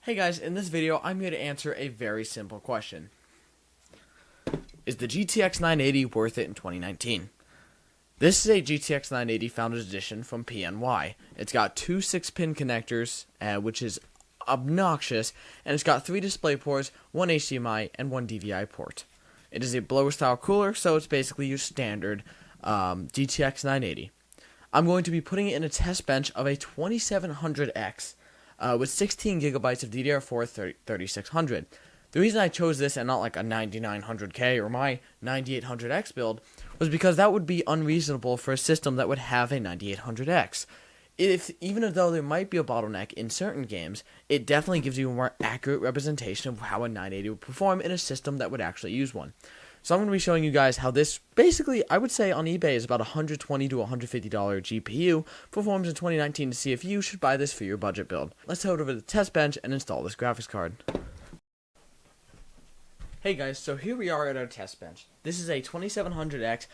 Hey guys, in this video, I'm here to answer a very simple question. Is the GTX 980 worth it in 2019? This is a GTX 980 Founders Edition from PNY. It's got two 6-pin connectors, which is obnoxious, and it's got 3 display ports, 1 HDMI, and 1 DVI port. It is a blower-style cooler, so it's basically your standard GTX 980. I'm going to be putting it in a test bench of a 2700X. With 16 gigabytes of DDR4 3600. The reason I chose this and not like a 9900K or my 9800X build was because that would be unreasonable for a system that would have a 9800X. Even though there might be a bottleneck in certain games, it definitely gives you a more accurate representation of how a 980 would perform in a system that would actually use one. So I'm going to be showing you guys how this, basically, I would say on eBay is about $120 to $150 GPU, performs in 2019 to see if you should buy this for your budget build. Let's head over to the test bench and install this graphics card. Hey guys, so here we are at our test bench. This is a 2700X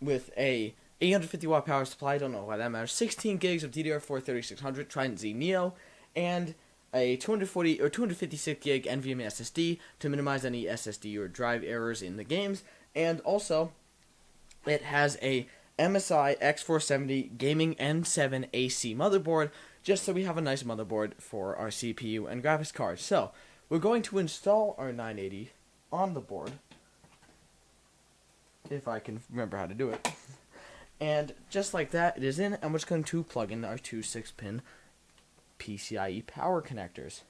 with a 850 watt power supply, I don't know why that matters, 16 gigs of DDR4 3600 Trident Z Neo, and a 240 or 256 gig NVMe SSD to minimize any SSD or drive errors in the games, and also it has a MSI X470 Gaming M7 AC motherboard, just so we have a nice motherboard for our CPU and graphics card. So we're going to install our 980 on the board, if I can remember how to do it, and just like that, it is in, and we're just going to plug in our two 6-pin PCIe power connectors.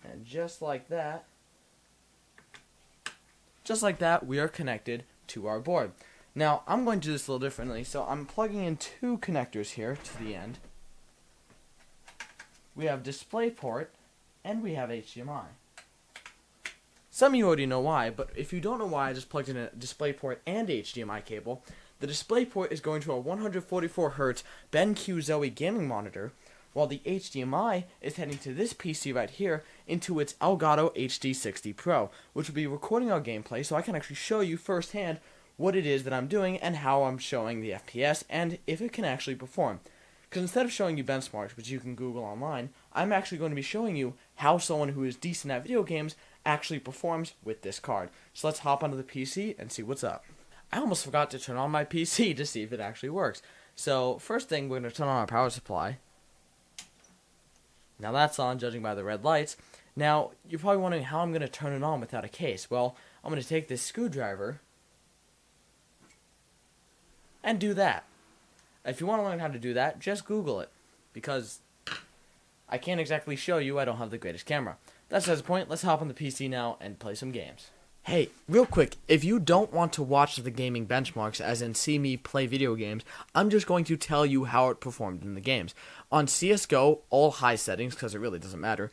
And just like that, we are connected to our board. Now, I'm going to do this a little differently, so I'm plugging in 2 connectors here to the end. We have DisplayPort, and we have HDMI. Some of you already know why, but if you don't know why I just plugged in a DisplayPort and HDMI cable, the DisplayPort is going to a 144Hz BenQ Zoe gaming monitor, while the HDMI is heading to this PC right here into its Elgato HD60 Pro, which will be recording our gameplay so I can actually show you firsthand what it is that I'm doing and how I'm showing the FPS and if it can actually perform. Because instead of showing you benchmarks, which you can Google online, I'm actually going to be showing you how someone who is decent at video games actually performs with this card. So let's hop onto the PC and see what's up. I almost forgot to turn on my PC to see if it actually works. So first thing, we're going to turn on our power supply. Now that's on, judging by the red lights. Now, you're probably wondering how I'm going to turn it on without a case. Well, I'm going to take this screwdriver and do that. If you want to learn how to do that, just Google it, because I can't exactly show you, I don't have the greatest camera. That's the point, let's hop on the PC now and play some games. Hey, real quick, if you don't want to watch the gaming benchmarks, as in see me play video games, I'm just going to tell you how it performed in the games. On CSGO, all high settings, because it really doesn't matter,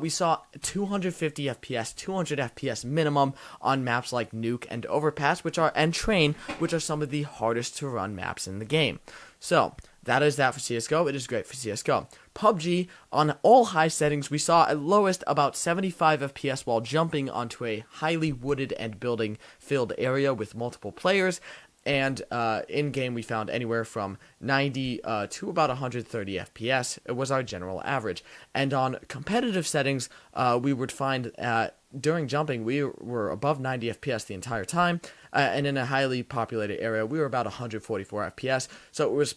we saw 250 FPS, 200 FPS minimum on maps like Nuke and Overpass, and Train, which are some of the hardest to run maps in the game. So, that is that for CSGO. It is great for CSGO. PUBG, on all high settings, we saw at lowest about 75 FPS while jumping onto a highly wooded and building-filled area with multiple players. And in-game, we found anywhere from 90 to about 130 FPS. It was our general average. And on competitive settings, we would find during jumping, we were above 90 FPS the entire time. And in a highly populated area, we were about 144 FPS. So it was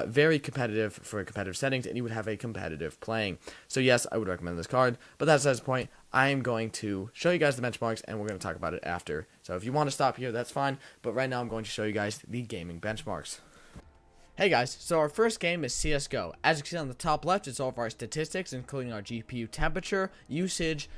very competitive for competitive settings, and you would have a competitive playing. So yes, I would recommend this card. But that's the point. I am going to show you guys the benchmarks, and we're going to talk about it after. So if you want to stop here, that's fine. But right now, I'm going to show you guys the gaming benchmarks. Hey guys, so our first game is CSGO. As you can see on the top left, it's all of our statistics, including our GPU temperature, usage,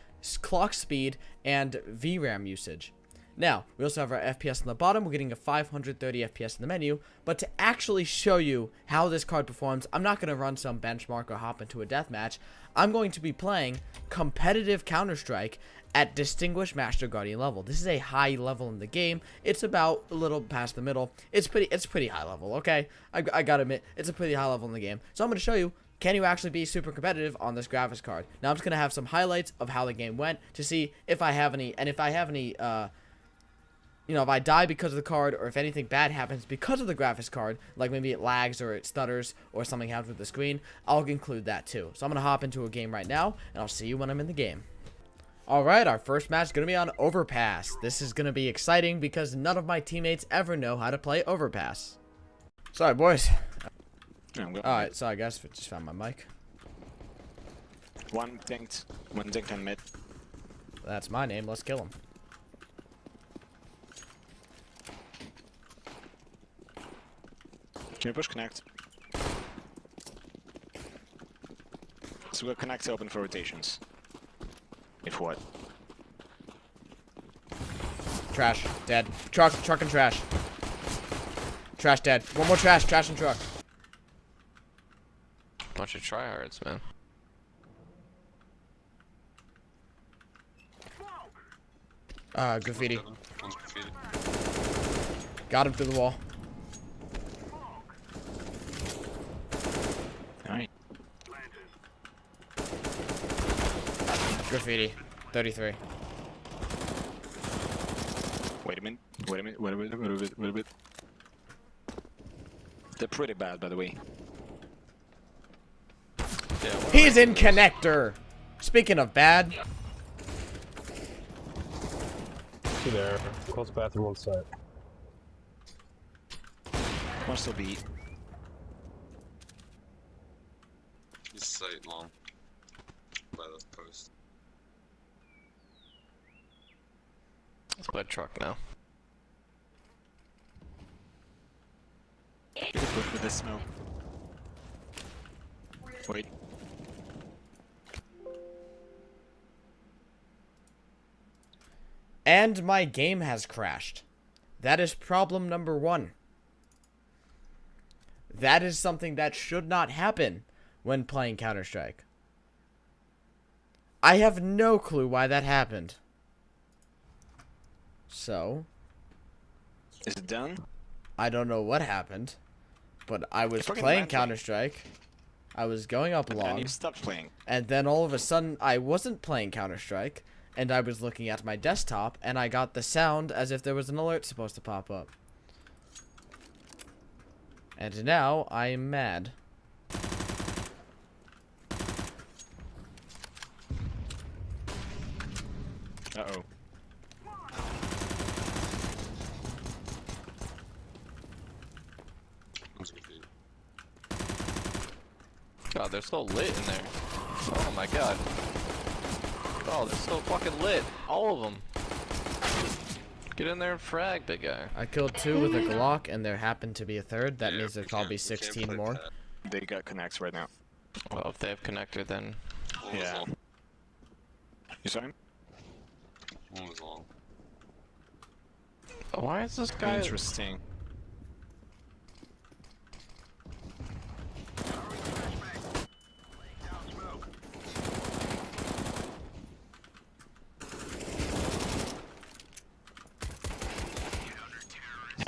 clock speed, and VRAM usage. Now, we also have our FPS on the bottom. We're getting a 530 FPS in the menu. But to actually show you how this card performs, I'm not going to run some benchmark or hop into a deathmatch. I'm going to be playing competitive CounterStrike at Distinguished Master Guardian level. This is a high level in the game. It's about a little past the middle. It's pretty high level, okay? I gotta admit, it's a pretty high level in the game. So I'm going to show you, can you actually be super competitive on this graphics card? Now I'm just going to have some highlights of how the game went to see if I have any, and if I have any, you know, if I die because of the card, or if anything bad happens because of the graphics card, like maybe it lags or it stutters or something happens with the screen, I'll include that too. So I'm going to hop into a game right now, and I'll see you when I'm in the game. Alright, our first match is going to be on Overpass. This is going to be exciting because none of my teammates ever know how to play Overpass. Sorry, boys. Alright, sorry guys, just found my mic. One dinked on mid. That's my name, let's kill him. Can you push connect? So we'll connect open for rotations. If what? Trash, dead. Truck and trash. Trash dead. One more trash and truck. Bunch of tryhards, man. Graffiti. Got him through the wall. Alright. Graffiti. 33. Wait a minute. They're pretty bad, by the way. Yeah, He's in connector. Speaking of bad. See there. Close bathroom on site. One still B. He's sight long. By the post. it's my truck now. You can push with this smoke. Wait. And my game has crashed. That is problem number 1. That is something that should not happen when playing CounterStrike. I have no clue why that happened. So, Is it done? I don't know what happened, but I was fucking playing red light. CounterStrike. I was going up And long, you stopped playing. and then all of a sudden I wasn't playing CounterStrike, and I was looking at my desktop, and I got the sound as if there was an alert supposed to pop up. And now I'm mad. Uh-oh. One's good. God, they're so lit in there. Oh my god. Oh, they're so fucking lit. All of them. Get in there and frag, big guy. I killed 2 with a Glock, and there happened to be a third. That Yeah, means there's we probably can't- we can't 16 play more. that. They got connects right now. Well, if they have connector, then One was Yeah. long. You saw him? One was long. why is this guy? Interesting.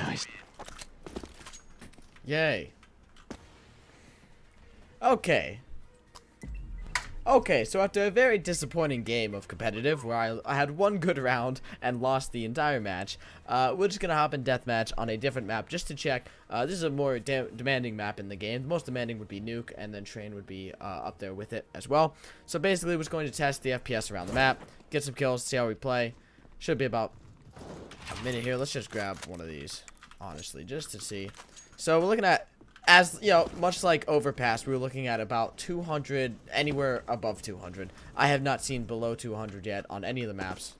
Nice. Yay. Okay, so after a very disappointing game of competitive, where I had one good round and lost the entire match, we're just going to hop in deathmatch on a different map just to check. This is a more demanding map in the game. The most demanding would be Nuke, and then Train would be up there with it as well. So basically, we're just going to test the FPS around the map, get some kills, see how we play. Should be about a minute here. Let's just grab one of these, honestly, just to see. So we're looking at, as you know, much like Overpass, we were looking at about 200, anywhere above 200. I have not seen below 200 yet on any of the maps.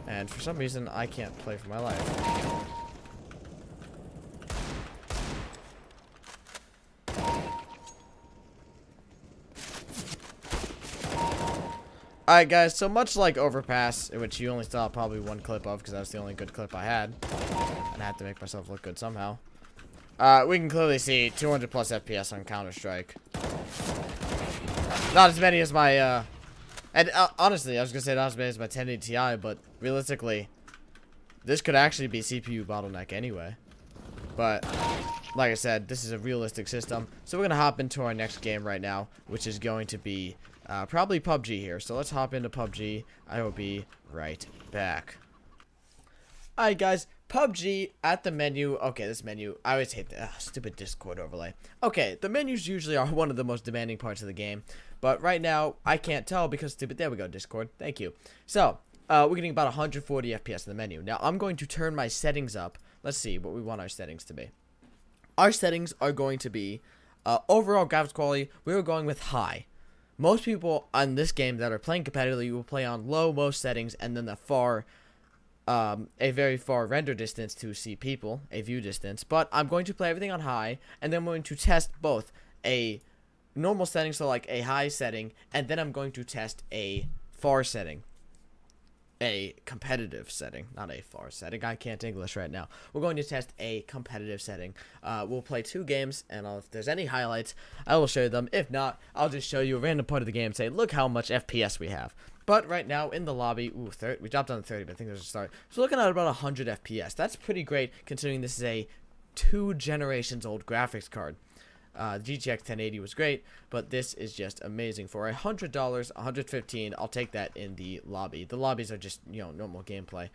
And for some reason, I can't play for my life. Alright guys, so much like Overpass, in which you only saw probably one clip of, because that was the only good clip I had, and I had to make myself look good somehow, we can clearly see 200 plus FPS on CounterStrike. Not as many as my, and honestly, I was going to say not as many as my 1080 Ti, but realistically, this could actually be CPU bottleneck anyway. But, like I said, this is a realistic system, so we're going to hop into our next game right now, which is going to be Probably PUBG here. So let's hop into PUBG. I will be right back. Alright guys, PUBG at the menu. Okay, this menu, I always hate the stupid Discord overlay. Okay, the menus usually are one of the most demanding parts of the game, but right now I can't tell because stupid. There we go, Discord. Thank you. So we're getting about 140 FPS in the menu. Now I'm going to turn my settings up. Let's see what we want our settings to be. Our settings are going to be overall graphics quality. We're going with high. Most people on this game that are playing competitively will play on low most settings, and then a very far render distance to see people, a view distance. But I'm going to play everything on high, and then I'm going to test both a normal setting, so like a high setting, and then I'm going to test a far setting. A competitive setting, not a far setting. I can't English right now. We're going to test a competitive setting. We'll play 2 games, and if there's any highlights, I will show you them. If not, I'll just show you a random part of the game and say, look how much FPS we have. But right now in the lobby, we dropped down to 30, but I think there's a start. So looking at about 100 FPS. That's pretty great considering this is a 2 generations old graphics card. The GTX 1080 was great, but this is just amazing. For $100, $115, I'll take that in the lobby. The lobbies are just, normal gameplay.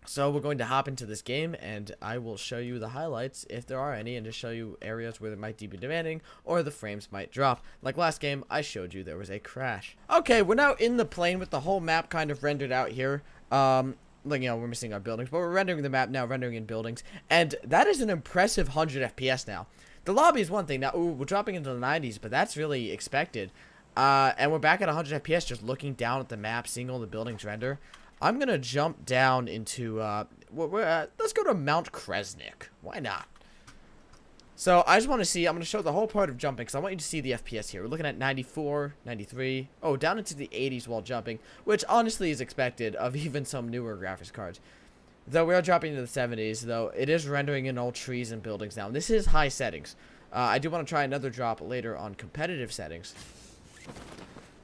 So we're going to hop into this game, and I will show you the highlights, if there are any, and just show you areas where it might be demanding, or the frames might drop. Like last game, I showed you there was a crash. Okay, we're now in the plane with the whole map kind of rendered out here. Like, we're missing our buildings, but we're rendering the map now, rendering in buildings, and that is an impressive 100 FPS now. The lobby is one thing. Now, we're dropping into the 90s, but that's really expected. And we're back at 100 FPS, just looking down at the map, seeing all the buildings render. I'm going to jump down into, let's go to Mount Kresnik. Why not? So, I just want to see, I'm going to show the whole part of jumping, because I want you to see the FPS here. We're looking at 94, 93, down into the 80s while jumping, which honestly is expected of even some newer graphics cards. Though we are dropping into the 70s, though it is rendering in all trees and buildings now. And this is high settings. I do want to try another drop later on competitive settings.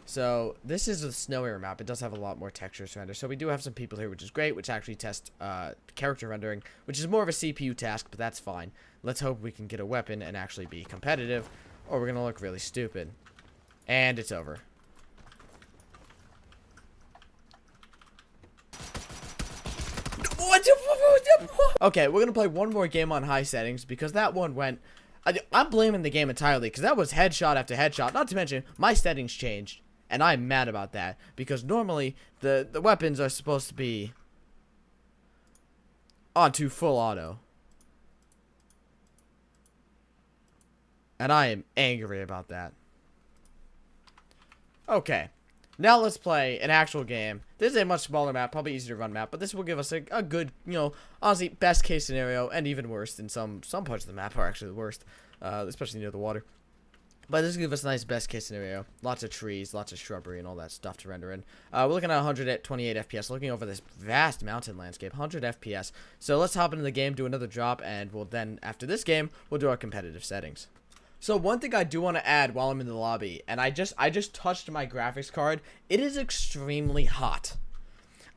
So this is a snowier map. It does have a lot more textures to render. So we do have some people here, which is great, which actually test character rendering, which is more of a CPU task, but that's fine. Let's hope we can get a weapon and actually be competitive, or we're going to look really stupid. And it's over. Okay, we're gonna play one more game on high settings because that one went. I'm blaming the game entirely because that was headshot after headshot. Not to mention my settings changed, and I'm mad about that because normally the weapons are supposed to be onto full auto, and I am angry about that. Okay. Now let's play an actual game. This is a much smaller map, probably easier to run map, but this will give us a good, honestly, best case scenario, and even worse than some parts of the map are actually the worst, especially near the water. But this will give us a nice best case scenario. Lots of trees, lots of shrubbery, and all that stuff to render in. We're looking at 128 FPS, looking over this vast mountain landscape, 100 FPS. So let's hop into the game, do another drop, and we'll then, after this game, we'll do our competitive settings. So one thing I do want to add while I'm in the lobby, and I just touched my graphics card, it is extremely hot.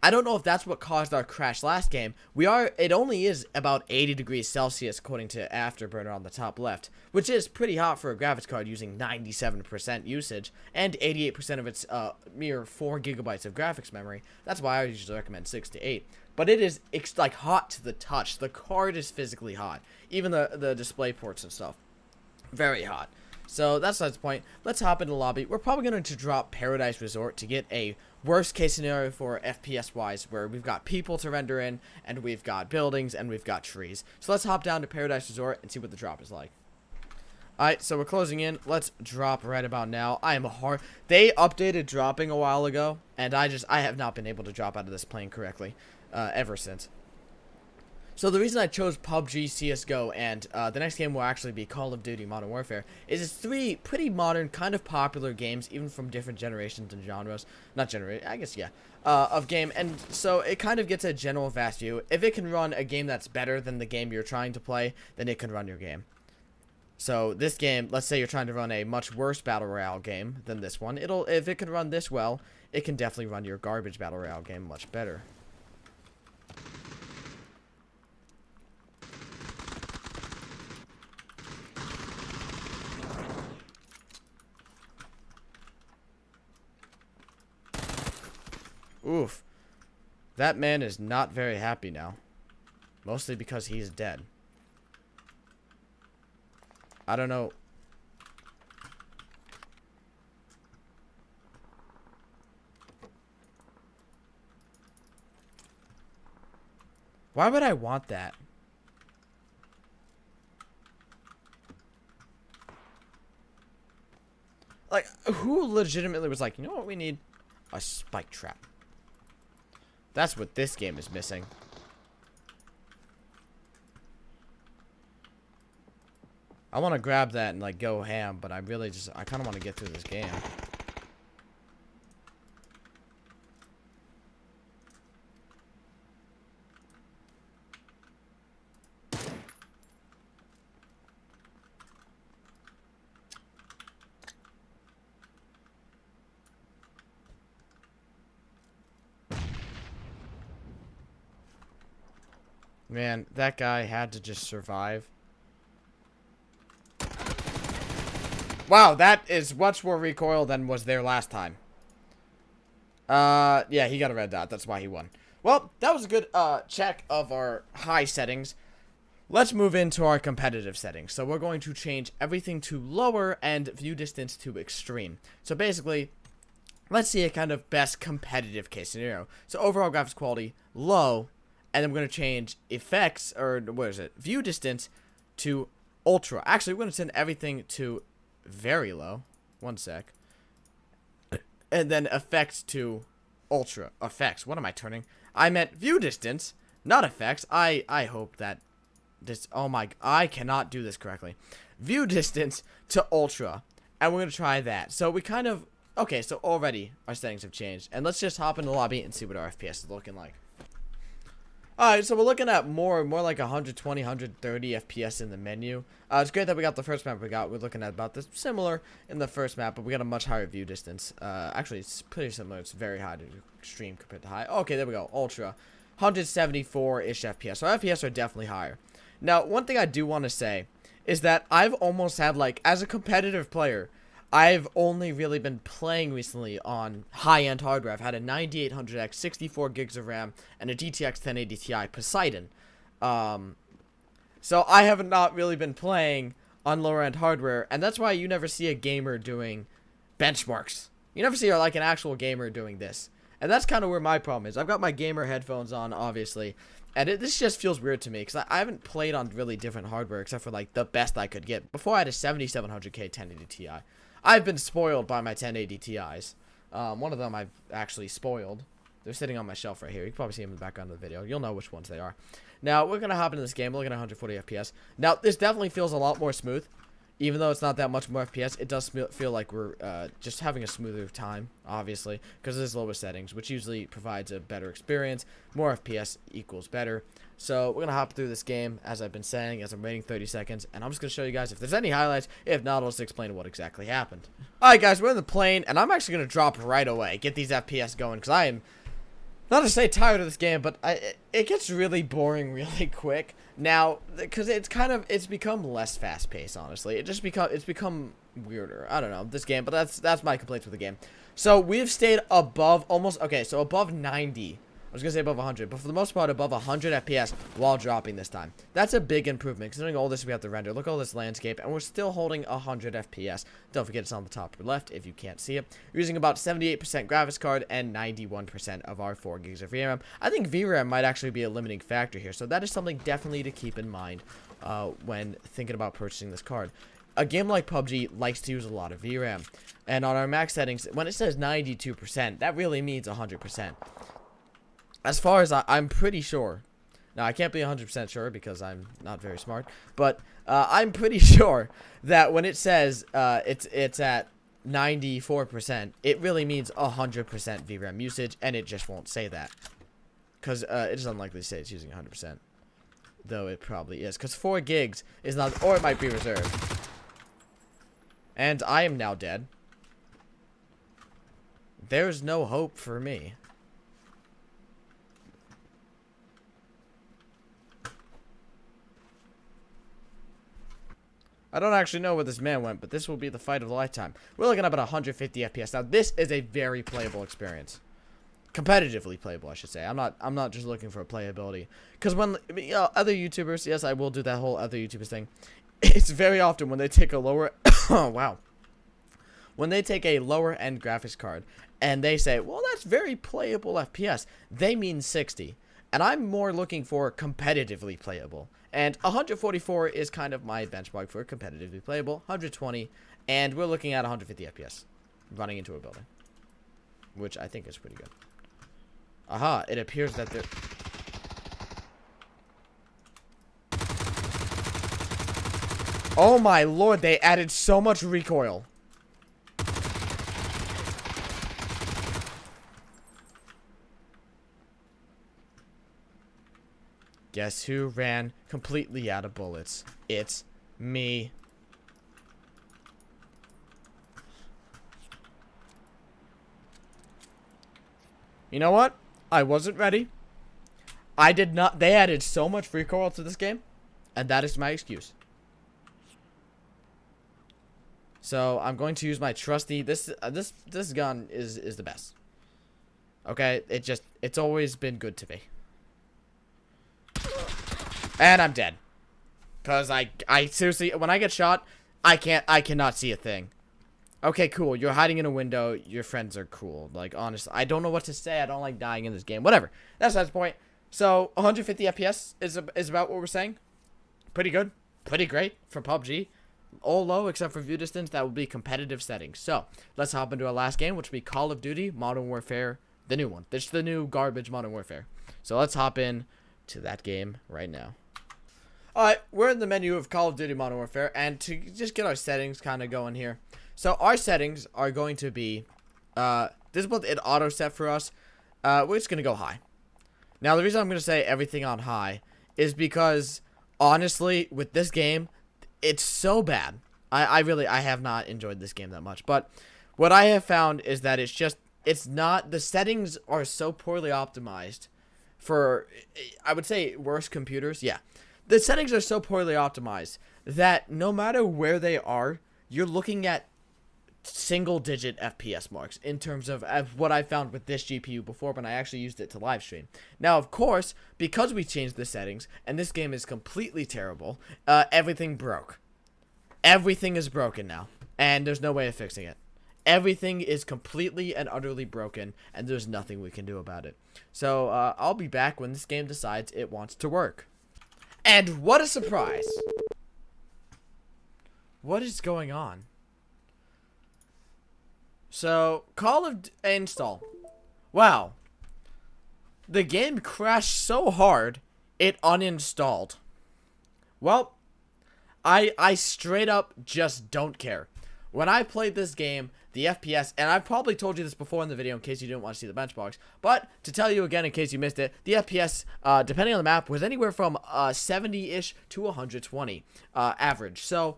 I don't know if that's what caused our crash last game. It only is about 80 degrees Celsius according to Afterburner on the top left, which is pretty hot for a graphics card using 97% usage and 88% of its mere 4 gigabytes of graphics memory. That's why I usually recommend 6 to 8. But it's like hot to the touch. The card is physically hot. Even the display ports and stuff. Very hot. So that's the point. Let's hop into the lobby. We're probably going to drop Paradise Resort to get a worst case scenario for FPS wise, where we've got people to render in, and we've got buildings, and we've got trees. So let's hop down to Paradise Resort and see what the drop is like. Alright, so we're closing in. Let's drop right about now. They updated dropping a while ago, and I have not been able to drop out of this plane correctly ever since. So the reason I chose PUBG, CSGO, and the next game will actually be Call of Duty Modern Warfare is it's 3 pretty modern, kind of popular games, even from different generations and genres. Of game. And so it kind of gets a general vast view. If it can run a game that's better than the game you're trying to play, then it can run your game. So this game, let's say you're trying to run a much worse Battle Royale game than this one. If it can run this well, it can definitely run your garbage Battle Royale game much better. Oof. That man is not very happy now. Mostly because he's dead. I don't know. Why would I want that? Like, who legitimately was like, you know what we need? A spike trap. That's what this game is missing. I want to grab that and, like, go ham, but I really just, I kind of want to get through this game. Man, that guy had to just survive. Wow, that is much more recoil than was there last time. Yeah, he got a red dot. That's why he won. Well, that was a good check of our high settings. Let's move into our competitive settings. So we're going to change everything to lower and view distance to extreme. So basically, let's see a kind of best competitive case scenario. So overall graphics quality, low. And then we're going to change effects, or what is it? View distance to ultra. Actually, we're going to send everything to very low. One sec. And then effects to ultra. Effects. What am I turning? I meant view distance, not effects. I hope that this... Oh my... I cannot do this correctly. View distance to ultra. And we're going to try that. So we kind of... Okay, so already our settings have changed. And let's just hop into the lobby and see what our FPS is looking like. Alright, so we're looking at more like 120, 130 FPS in the menu. It's great that we got the first map we got. We're looking at about this similar in the first map, but we got a much higher view distance. Actually, it's pretty similar. It's very high to extreme compared to high. Okay, there we go. Ultra. 174-ish FPS. So FPS are definitely higher. Now, one thing I do want to say is that I've almost had, like, as a competitive player, I've only really been playing recently on high-end hardware. I've had a 9800X, 64 gigs of RAM, and a GTX 1080 Ti Poseidon. So I have not really been playing on lower-end hardware, and that's why you never see a gamer doing benchmarks. You never see, like, an actual gamer doing this. And that's kind of where my problem is. I've got my gamer headphones on, obviously, and this just feels weird to me, because I haven't played on really different hardware, except for, like, the best I could get. Before, I had a 7700K 1080 Ti. I've been spoiled by my 1080 Ti's. One of them I've actually spoiled. They're sitting on my shelf right here. You can probably see them in the background of the video. You'll know which ones they are. Now, we're going to hop into this game. We're looking at 140 FPS. Now, this definitely feels a lot more smooth. Even though it's not that much more FPS, it does feel like we're just having a smoother time, obviously, because it is lower settings, which usually provides a better experience. More FPS equals better. So we're going to hop through this game, as I've been saying, as I'm waiting 30 seconds, and I'm just going to show you guys if there's any highlights. If not, I'll just explain what exactly happened. Alright guys, we're in the plane, and I'm actually going to drop right away, get these FPS going, because I am... Not to say tired of this game, but it gets really boring really quick. Now, because it's become less fast-paced, honestly. It's become weirder. I don't know, this game, but that's my complaints with the game. So, we've stayed above above 90. I was going to say above 100, but for the most part, above 100 FPS while dropping this time. That's a big improvement, considering all this we have to render. Look at all this landscape, and we're still holding 100 FPS. Don't forget it's on the top left if you can't see it. We're using about 78% graphics card and 91% of our 4 gigs of VRAM. I think VRAM might actually be a limiting factor here, so that is something definitely to keep in mind when thinking about purchasing this card. A game like PUBG likes to use a lot of VRAM, and on our max settings, when it says 92%, that really means 100%. As far as I'm pretty sure, now I can't be 100% sure because I'm not very smart, but I'm pretty sure that when it says it's at 94%, it really means 100% VRAM usage, and it just won't say that. Because it is unlikely to say it's using 100%, though it probably is, because 4 gigs is not, or it might be reserved. And I am now dead. There's no hope for me. I don't actually know where this man went, but this will be the fight of a lifetime. We're looking at about 150 FPS. Now, this is a very playable experience. competitively playable, I should say. I'm not just looking for playability. Because when other YouTubers, yes, I will do that whole other YouTubers thing. It's very often when they take a lower, oh wow, when they take a lower end graphics card and they say, well, that's very playable FPS, they mean 60. And I'm more looking for competitively playable. And 144 is kind of my benchmark for competitively playable. 120, and we're looking at 150 FPS running into a building, which I think is pretty good. Aha, it appears that there... Oh my lord, they added so much recoil. Guess who ran completely out of bullets? It's me. You know what? I wasn't ready. I did not. They added so much recoil to this game, and that is my excuse. So I'm going to use my trusty. This gun is the best. Okay, it's always been good to me. And I'm dead. Cause I seriously, when I get shot, I cannot see a thing. Okay, cool. You're hiding in a window. Your friends are cool. Like, honestly, I don't know what to say. I don't like dying in this game. Whatever. That's the point. So 150 FPS is about what we're saying. Pretty good. Pretty great for PUBG. All low except for view distance. That will be competitive settings. So let's hop into our last game, which will be Call of Duty Modern Warfare, the new one. This is the new garbage Modern Warfare. So let's hop in to that game right now. Alright, we're in the menu of Call of Duty Modern Warfare, and to just get our settings kind of going here. So our settings are going to be, this is what it auto set for us. We're just going to go high. Now the reason I'm going to say everything on high is because, honestly, with this game, it's so bad. I have not enjoyed this game that much. But what I have found is that it's not, the settings are so poorly optimized for, I would say, worse computers. Yeah. The settings are so poorly optimized that no matter where they are, you're looking at single-digit FPS marks in terms of what I found with this GPU before when I actually used it to live stream. Now, of course, because we changed the settings and this game is completely terrible, everything broke. Everything is broken now, and there's no way of fixing it. Everything is completely and utterly broken, and there's nothing we can do about it. So, I'll be back when this game decides it wants to work. And what a surprise! What is going on? So, install. Wow. The game crashed so hard, it uninstalled. Well, I straight up just don't care. When I played this game, the FPS, and I've probably told you this before in the video in case you didn't want to see the benchmarks, but to tell you again in case you missed it, the FPS, depending on the map, was anywhere from 70-ish to 120 average. So,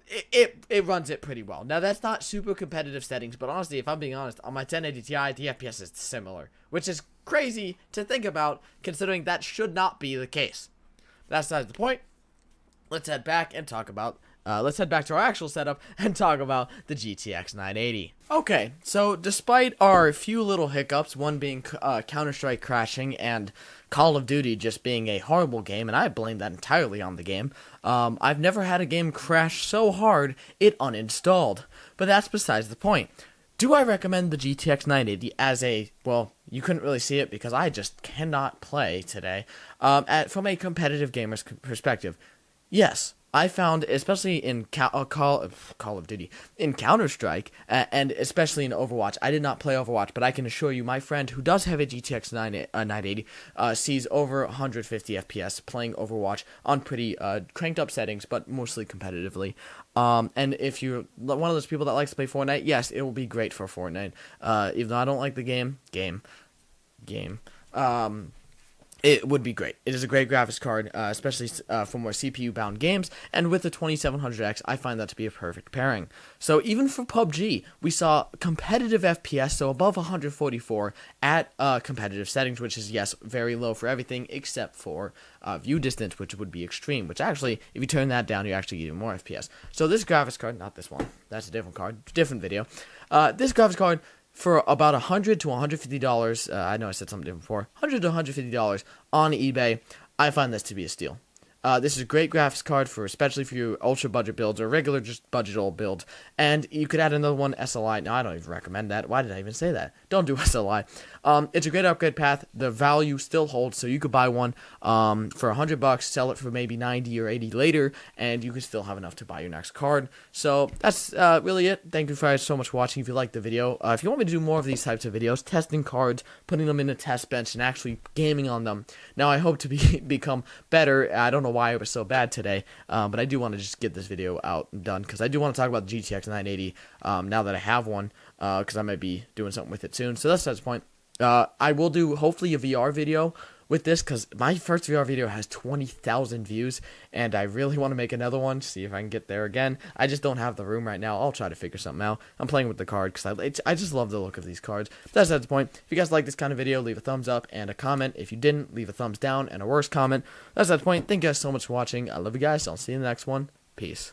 it runs it pretty well. Now, that's not super competitive settings, but honestly, if I'm being honest, on my 1080 Ti, the FPS is similar, which is crazy to think about, considering that should not be the case. That's not the point. Let's head back and talk about, let's head back to our actual setup and talk about the GTX 980. Okay, so despite our few little hiccups, one being CounterStrike crashing and Call of Duty just being a horrible game, and I blame that entirely on the game, I've never had a game crash so hard it uninstalled. But that's besides the point. Do I recommend the GTX 980 as a, well, you couldn't really see it because I just cannot play today, from a competitive gamer's perspective? Yes, I found, especially in Call of Duty, in CounterStrike, and especially in Overwatch. I did not play Overwatch, but I can assure you, my friend who does have a GTX 980 sees over 150 FPS playing Overwatch on pretty cranked up settings, but mostly competitively. And if you're one of those people that likes to play Fortnite, yes, it will be great for Fortnite. Even though I don't like the game. It would be great. It is a great graphics card, especially for more CPU-bound games, and with the 2700X, I find that to be a perfect pairing. So even for PUBG, we saw competitive FPS, so above 144 at competitive settings, which is, yes, very low for everything except for view distance, which would be extreme, which actually, if you turn that down, you actually get more FPS. So this graphics card, not this one, that's a different card, different video. This graphics card for about $100 to $150. I know I said something different before. $100 to $150 on eBay. I find this to be a steal. This is a great graphics card for especially for your ultra budget builds or regular just budget old builds. And you could add another one, SLI. No, I don't even recommend that. Why did I even say that? Don't do SLI. It's a great upgrade path. The value still holds, so you could buy one for $100, sell it for maybe 90 or 80 later, and you can still have enough to buy your next card. So that's really it. Thank you guys so much for watching. If you liked the video, if you want me to do more of these types of videos, testing cards, putting them in a test bench, and actually gaming on them. Now I hope to become better. I don't know why it was so bad today, but I do want to just get this video out and done because I do want to talk about the GTX 980 now that I have one, because I might be doing something with it soon. So that's the point. I will do hopefully a VR video with this because my first VR video has 20,000 views, and I really want to make another one, see if I can get there again. I just don't have the room right now. I'll try to figure something out. I'm playing with the card because I just love the look of these cards. That's the point. If you guys like this kind of video, leave a thumbs up and a comment. If you didn't, leave a thumbs down and a worse comment. That's the point. Thank you guys so much for watching. I love you guys. I'll see you in the next one. Peace.